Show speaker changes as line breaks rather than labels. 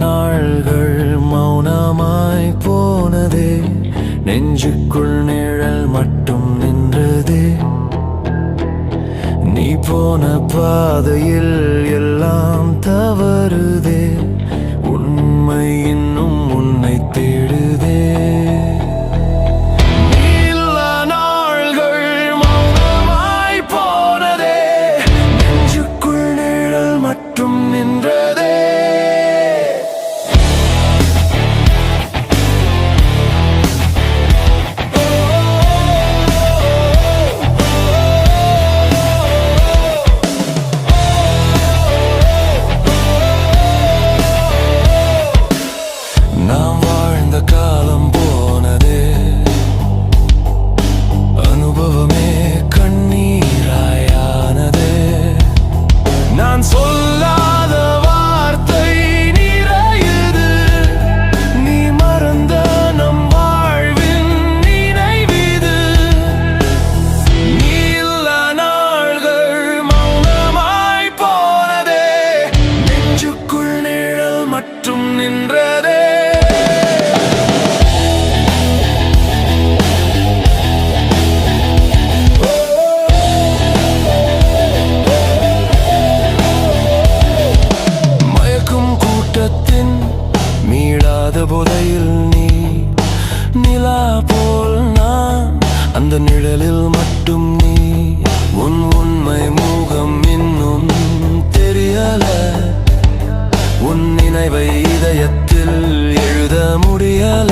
நாள்கள் மௌனமாய் போனதே, நெஞ்சுக்குள் நிழல் மட்டும் நின்றதே. நீ போன பாதையில் எல்லாம் தவறுதே, உண்மை இன்னும் உன்னை தேடுதே. நாள்கள் மௌனமாய் போனதே, நெஞ்சுக்குள் நிழல் மட்டும் நின்றதே. நாம் வாழ்ந்த காலம் போனதே, அனுபவமே கண்ணீராயானதே. நான் சொல்லாத வார்த்தை நிறையுது, நீ மறந்த நம் வாழ்வின் நினைவிது. நீ இல்லா நாள்கள் மௌனமாய் போனதே, நெஞ்சுக்குள் நிழல் மட்டும் நின்றதே. மீளாத போதையில் நீ நிலா போல், நான் அந்த நிழலில் மட்டும் நீ. உன் உண்மை முகம் இன்னும் தெரியல, உன் நினைவை இதயத்தில் எழுத முடியல.